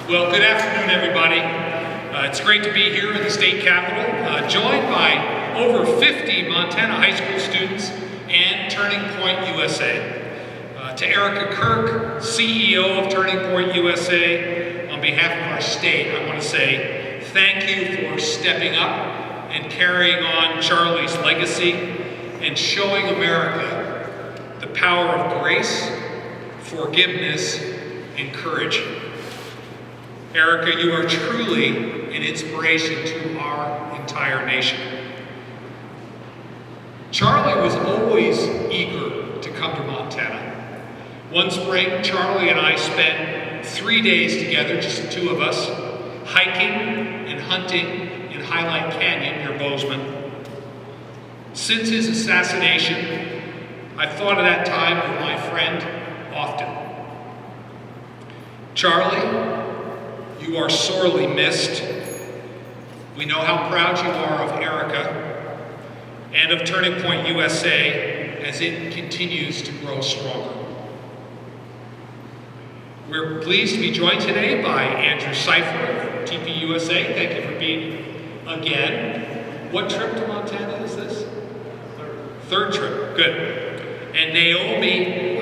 Well, good afternoon, everybody. It's great to be here in the state capitol, joined by over 50 Montana high school students and Turning Point USA. To Erica Kirk, CEO of Turning Point USA, on behalf of our state, I want to say thank you for stepping up and carrying on Charlie's legacy and showing America the power of grace, forgiveness, and courage. Erica, you are truly an inspiration to our entire nation. Charlie was always eager to come to Montana. One spring, Charlie and I spent 3 days together, just the two of us, hiking and hunting in Highlight Canyon near Bozeman. Since his assassination, I've thought of that time with my friend often. Charlie, you are sorely missed. We know how proud you are of Erica and of Turning Point USA as it continues to grow stronger. We're pleased to be joined today by Andrew Seifer of TPUSA. Thank you for being again. What trip to Montana is this? Third trip, good. And Naomi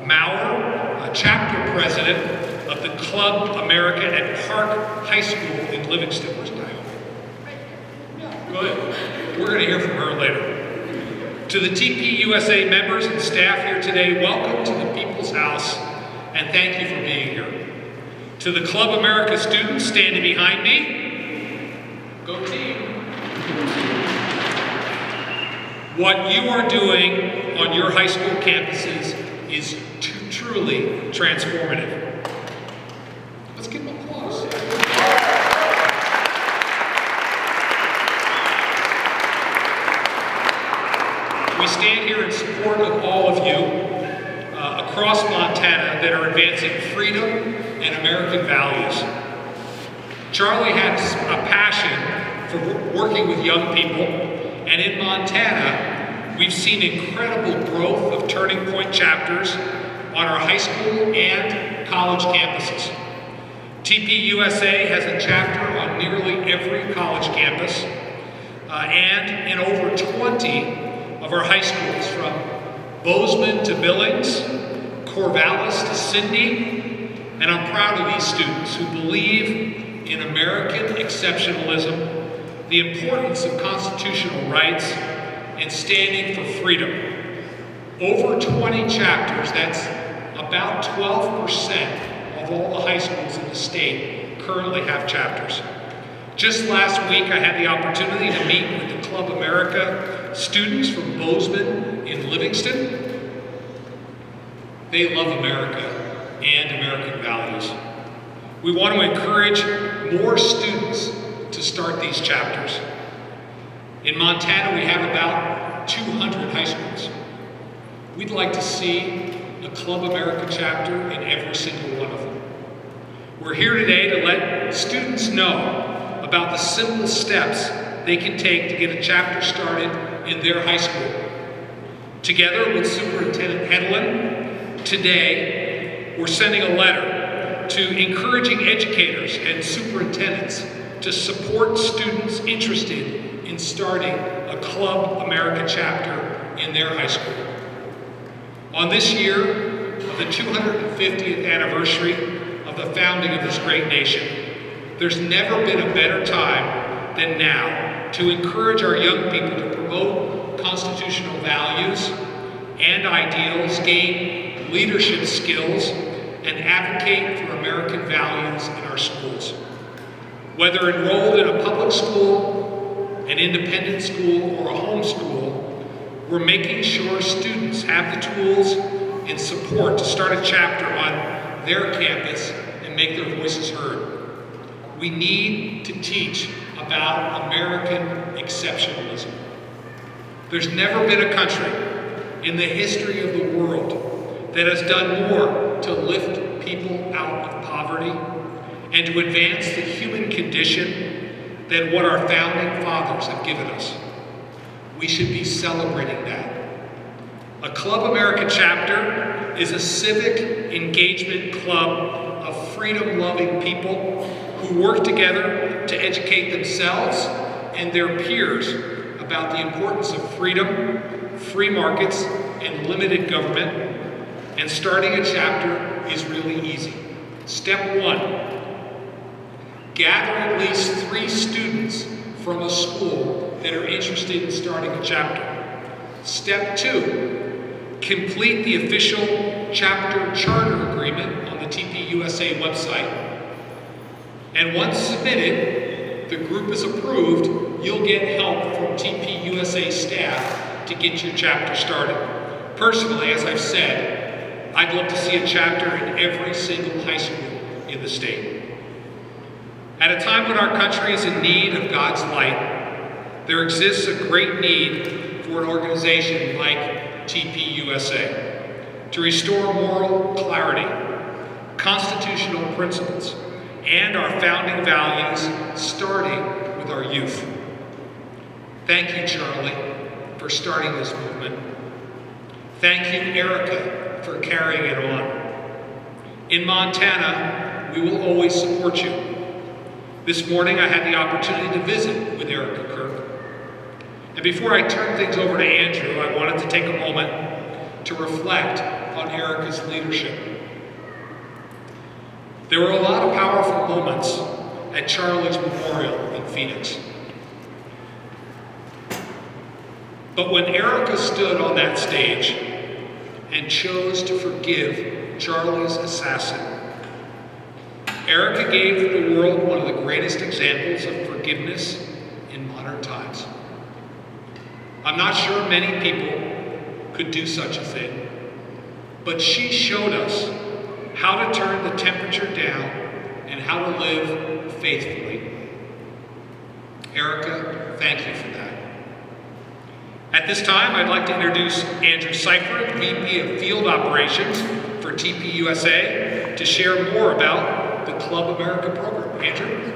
Maurer, chapter president of the Club America at Park High School in Livingston. Where's Naomi? Yeah, go ahead. We're going to hear from her later. To the TPUSA members and staff here today, welcome to the People's House. And thank you for being here. To the Club America students standing behind me, go team. What you are doing on your high school campuses is truly transformative. Let's give them applause. We stand here in support of all of you across Montana that are advancing freedom and American values. Charlie has a passion for working with young people, and in Montana, we've seen incredible growth of Turning Point chapters on our high school and college campuses. TPUSA has a chapter on nearly every college campus, and in over 20 of our high schools, from Bozeman to Billings, Corvallis to Cindy, and I'm proud of these students who believe in American exceptionalism, the importance of constitutional rights, and standing for freedom. Over 20 chapters, that's about 12% of all the high schools in the state currently have chapters. Just last week, I had the opportunity to meet with the Club America students from Bozeman in Livingston. They love America and American values. We want to encourage more students to start these chapters. In Montana, we have about 200 high schools. We'd like to see a Club America chapter in every single one of them. We're here today to let students know about the simple steps they can take to get a chapter started in their high school. Together with Superintendent Hedlund, today, we're sending a letter to encouraging educators and superintendents to support students interested in starting a Club America chapter in their high school. On this year of the 250th anniversary of the founding of this great nation, there's never been a better time than now to encourage our young people to promote constitutional values and ideals, gain leadership skills, and advocate for American values in our schools. Whether enrolled in a public school, an independent school, or a home school, we're making sure students have the tools and support to start a chapter on their campus and make their voices heard. We need to teach about American exceptionalism. There's never been a country in the history of the world that has done more to lift people out of poverty and to advance the human condition than what our founding fathers have given us. We should be celebrating that. A Club America chapter is a civic engagement club of freedom-loving people who work together to educate themselves and their peers about the importance of freedom, free markets, and limited government. And starting a chapter is really easy. Step 1, gather at least 3 students from a school that are interested in starting a chapter. Step 2, complete the official chapter charter agreement on the TPUSA website. And once submitted, the group is approved, you'll get help from TPUSA staff to get your chapter started. Personally, as I've said, I'd love to see a chapter in every single high school in the state. At a time when our country is in need of God's light, there exists a great need for an organization like TPUSA to restore moral clarity, constitutional principles, and our founding values, starting with our youth. Thank you, Charlie, for starting this movement. Thank you, Erica, for carrying it on. In Montana, we will always support you. This morning, I had the opportunity to visit with Erica Kirk. And before I turn things over to Andrew, I wanted to take a moment to reflect on Erica's leadership. There were a lot of powerful moments at Charlie's Memorial in Phoenix. But when Erica stood on that stage and chose to forgive Charlie's assassin, Erica gave the world one of the greatest examples of forgiveness in modern times. I'm not sure many people could do such a thing, but she showed us how to turn the temperature down and how to live faithfully. Erica, thank you for that. At this time, I'd like to introduce Andrew Seifert, VP of Field Operations for TPUSA, to share more about the Club America program. Andrew?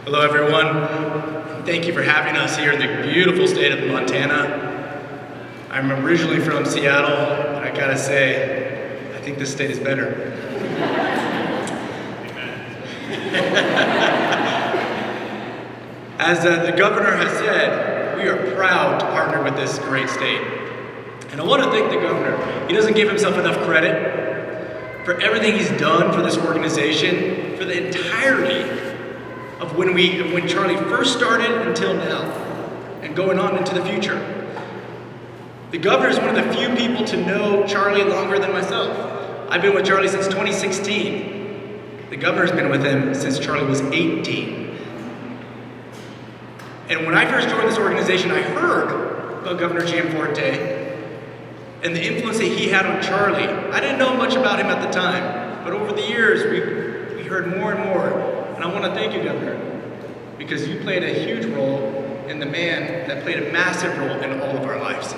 Hello, everyone. Thank you for having us here in the beautiful state of Montana. I'm originally from Seattle, and I gotta say, I think this state is better. As the governor has said, we are proud to partner with this great state. And I want to thank the governor. He doesn't give himself enough credit for everything he's done for this organization, for the entirety of when Charlie first started until now, and going on into the future. The governor is one of the few people to know Charlie longer than myself. I've been with Charlie since 2016. The governor's been with him since Charlie was 18. And when I first joined this organization, I heard about Governor Gianforte and the influence that he had on Charlie. I didn't know much about him at the time, but over the years, we heard more and more. And I want to thank you, Governor, because you played a huge role in the man that played a massive role in all of our lives.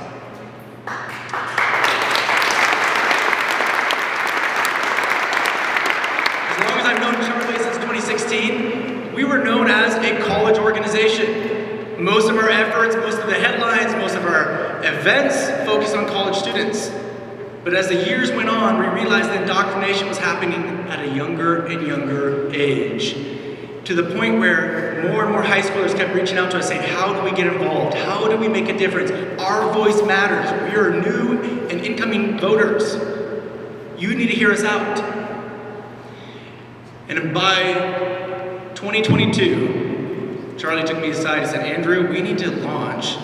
As long as I've known Charlie since 2016, we were known as a college organization. Most of our efforts, most of the headlines, most of our events focused on college students. But as the years went on, we realized that indoctrination was happening at a younger and younger age, to the point where more and more high schoolers kept reaching out to us saying, how do we get involved? How do we make a difference? Our voice matters. We are new and incoming voters. You need to hear us out. And by 2022, Charlie took me aside and said, Andrew, we need to launch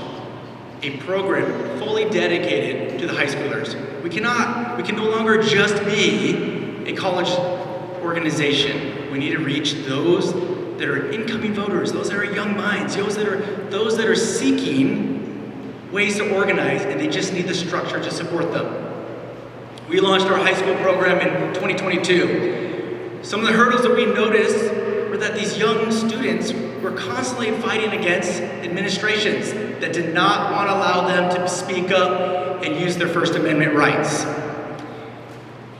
a program fully dedicated to the high schoolers. We can no longer just be a college organization. We need to reach those that are incoming voters, those that are young minds, those that are seeking ways to organize, and they just need the structure to support them. We launched our high school program in 2022. Some of the hurdles that we noticed were that these young students were constantly fighting against administrations that did not want to allow them to speak up and use their First Amendment rights.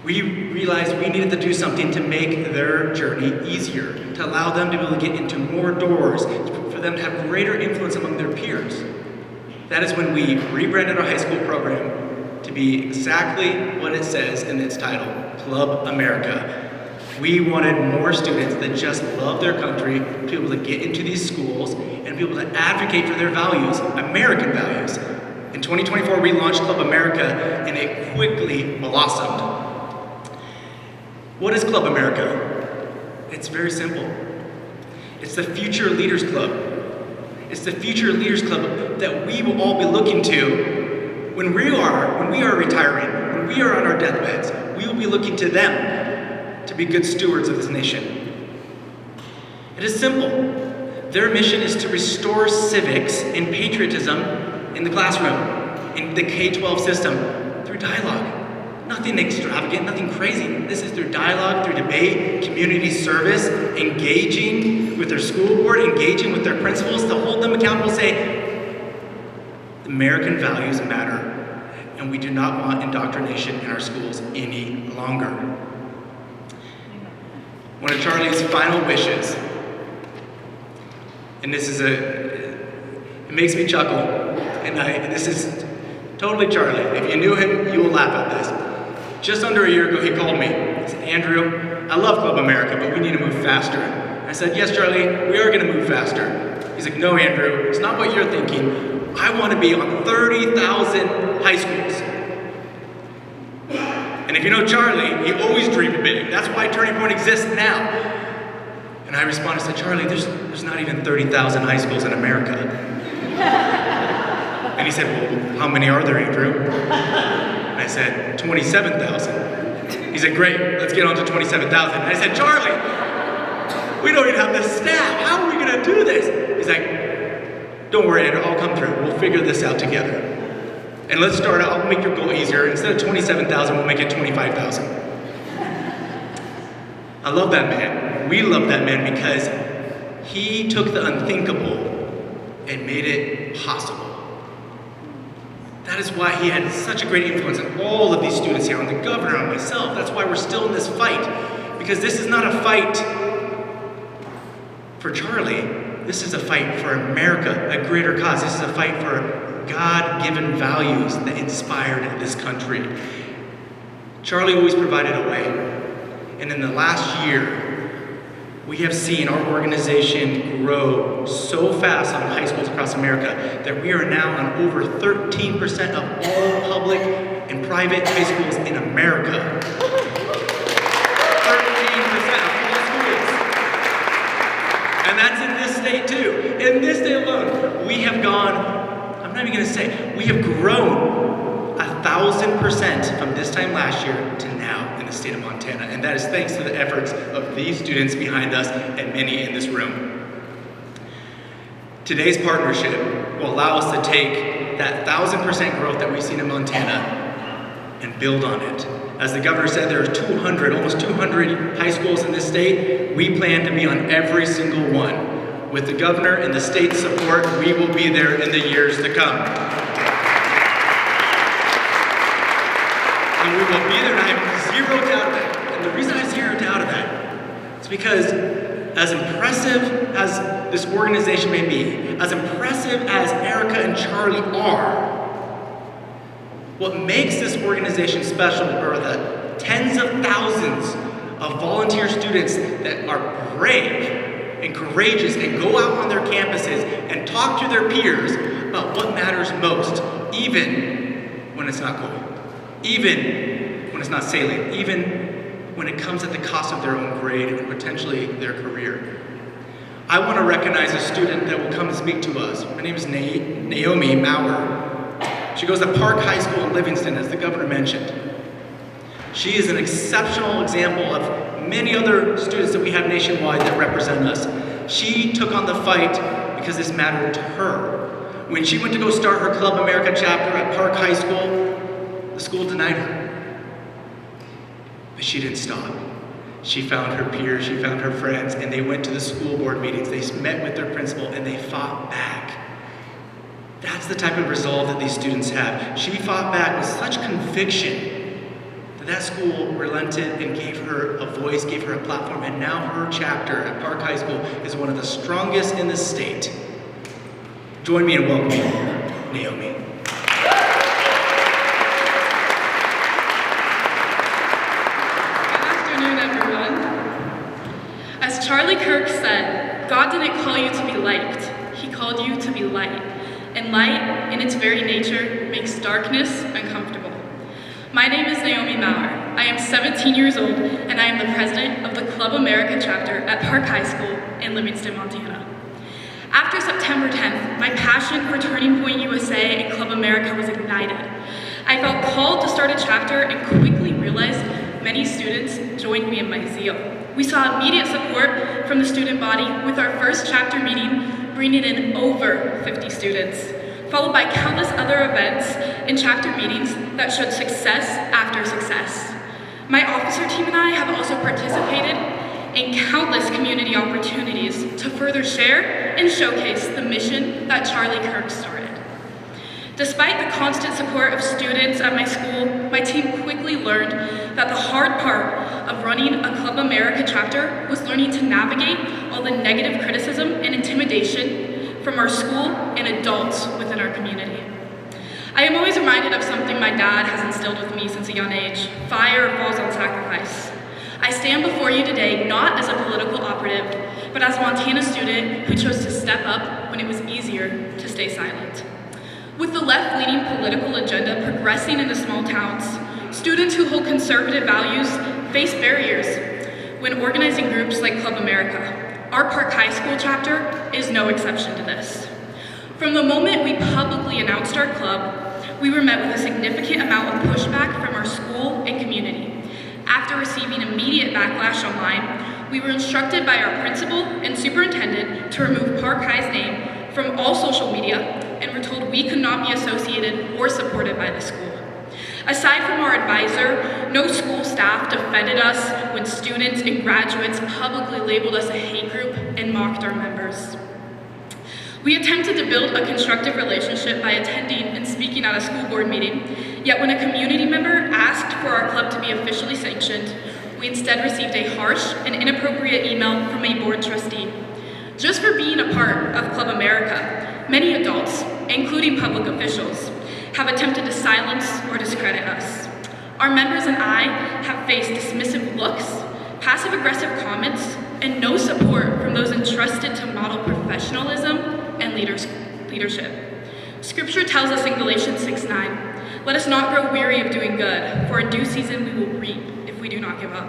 We realized we needed to do something to make their journey easier, to allow them to be able to get into more doors, for them to have greater influence among their peers. That is when we rebranded our high school program to be exactly what it says in its title, Club America. We wanted more students that just love their country to be able to get into these schools and be able to advocate for their values, American values. In 2024, we launched Club America, and it quickly blossomed. What is Club America? It's very simple. It's the Future Leaders Club. It's the Future Leaders Club that we will all be looking to when we are retiring, when we are on our deathbeds. We will be looking to them to be good stewards of this nation. It is simple. Their mission is to restore civics and patriotism in the classroom, in the K-12 system, through dialogue. Nothing extravagant, nothing crazy. This is through dialogue, through debate, community service, engaging with their school board, engaging with their principals to hold them accountable, say, American values matter, and we do not want indoctrination in our schools any longer. One of Charlie's final wishes, and it makes me chuckle, and this is totally Charlie. If you knew him, you will laugh at this. Just under a year ago, he called me. He said, Andrew, I love Club America, but we need to move faster. I said, yes, Charlie, we are going to move faster. He's like, no, Andrew, it's not what you're thinking. I want to be on 30,000 high schools. And if you know Charlie, he always dreamed big. That's why Turning Point exists now. And I responded, I said, Charlie, there's not even 30,000 high schools in America. And he said, well, how many are there, Andrew? And I said, 27,000. He said, great, let's get on to 27,000. And I said, Charlie, we don't even have the staff. How are we going to do this? He's like, don't worry, Andrew, I'll come through. We'll figure this out together. And let's start out, I'll make your goal easier. Instead of 27,000, we'll make it 25,000. I love that man. We love that man because he took the unthinkable and made it possible. That is why he had such a great influence on all of these students here, on the governor, on myself. That's why we're still in this fight. Because this is not a fight for Charlie. This is a fight for America, a greater cause. This is a fight for God-given values that inspired this country. Charlie always provided a way. And in the last year, we have seen our organization grow so fast on high schools across America that we are now on over 13% of all public and private high schools in America. 13% of all schools. And that's in this state too. In this state alone, we have gone, I'm not even going to say, we have grown 1,000% from this time last year to now in the state of Montana. And that is thanks to the efforts of these students behind us and many in this room. Today's partnership will allow us to take that 1,000% growth that we've seen in Montana and build on it. As the governor said, there are almost 200 high schools in this state. We plan to be on every single one. With the governor and the state's support, we will be there in the years to come. And we will be there, and I have zero doubt of that. And the reason I have zero doubt of that is because as impressive as this organization may be, as impressive as Erica and Charlie are, what makes this organization special are the tens of thousands of volunteer students that are brave and courageous and go out on their campuses and talk to their peers about what matters most, even when it's not cool. Even when it's not salient, even when it comes at the cost of their own grade and potentially their career. I want to recognize a student that will come and speak to us. Her name is Naomi Maurer. She goes to Park High School in Livingston, as the governor mentioned. She is an exceptional example of many other students that we have nationwide that represent us. She took on the fight because this mattered to her. When she went to go start her Club America chapter at Park High School, the school denied her, but she didn't stop. She found her peers, she found her friends, and they went to the school board meetings. They met with their principal, and they fought back. That's the type of resolve that these students have. She fought back with such conviction that school relented and gave her a voice, gave her a platform, and now her chapter at Park High School is one of the strongest in the state. Join me in welcoming Naomi. Good afternoon, everyone. As Charlie Kirk said, God didn't call you to be liked, He called you to be light. And light, in its very nature, makes darkness uncomfortable. My name is Naomi Maurer. I am 17 years old, and I am the president of the Club America chapter at Park High School in Livingston, Montana. After September 10th, my passion for Turning Point USA and Club America was ignited. I felt called to start a chapter and quickly realized many students joined me in my zeal. We saw immediate support from the student body with our first chapter meeting bringing in over 50 students, followed by countless other events and chapter meetings that showed success after success. My officer team and I have also participated in countless community opportunities to further share and showcase the mission that Charlie Kirk started. Despite the constant support of students at my school, my team quickly learned that the hard part of running a Club America chapter was learning to navigate all the negative criticism and intimidation from our school and adults within our community. I am always reminded of something my dad has instilled with me since a young age: fire falls on sacrifice. I stand before you today not as a political operative, but as a Montana student who chose to step up when it was easier to stay silent. With the left-leaning political agenda progressing into small towns, students who hold conservative values face barriers when organizing groups like Club America. Our Park High School chapter is no exception to this. From the moment we publicly announced our club, we were met with a significant amount of pushback from our school and community. After receiving immediate backlash online, we were instructed by our principal and superintendent to remove Park High's name from all social media, and were told we could not be associated or supported by the school. Aside from our advisor, no school staff defended us when students and graduates publicly labeled us a hate group and mocked our members. We attempted to build a constructive relationship by attending and speaking at a school board meeting, yet when a community member asked for our club to be officially sanctioned, we instead received a harsh and inappropriate email from a board trustee. Just for being a part of Club America, many adults, including public officials, have attempted to silence or discredit us. Our members and I have faced dismissive looks, passive-aggressive comments, and no support from those entrusted to model professionalism and leadership. Scripture tells us in Galatians 6:9, "Let us not grow weary of doing good, for in due season we will reap if we do not give up."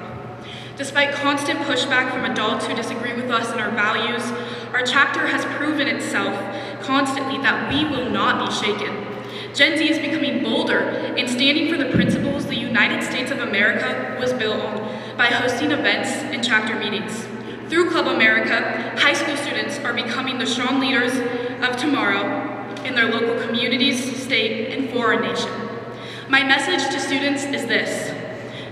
Despite constant pushback from adults who disagree with us and our values, our chapter has proven itself constantly that we will not be shaken. Gen Z is becoming bolder in standing for the principles the United States of America was built on by hosting events and chapter meetings. Through Club America, high school students are becoming the strong leaders of tomorrow in their local communities, state, and for our nation. My message to students is this: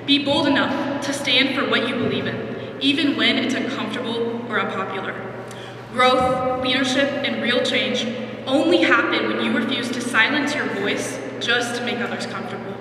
be bold enough to stand for what you believe in, even when it's uncomfortable or unpopular. Growth, leadership, and real change only happen when you refuse to silence your voice just to make others comfortable.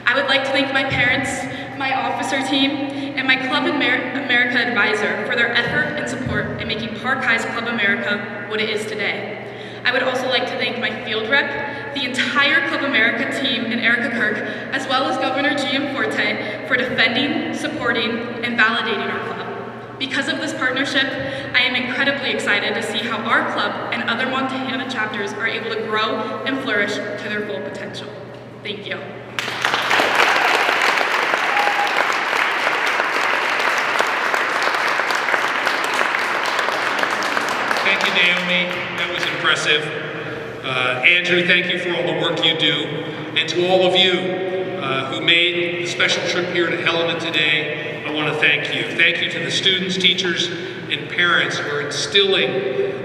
I would like to thank my parents, my officer team, and my Club America advisor for their effort and support in making Park High's Club America what it is today. I would also like to thank my field rep, the entire Club America team, and Erica Kirk, as well as Governor Gianforte, for defending, supporting, and validating our club. Because of this partnership, I am incredibly excited to see how our club and other Montana chapters are able to grow and flourish to their full potential. Thank you. Thank you, Naomi. That was impressive. Andrew, thank you for all the work you do. And to all of you who made the special trip here to Helena today, I want to thank you. Thank you to the students, teachers, and parents who are instilling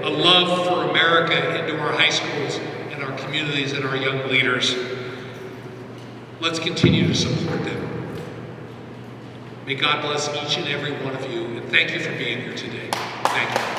a love for America into our high schools and our communities and our young leaders. Let's continue to support them. May God bless each and every one of you, and thank you for being here today. Thank you.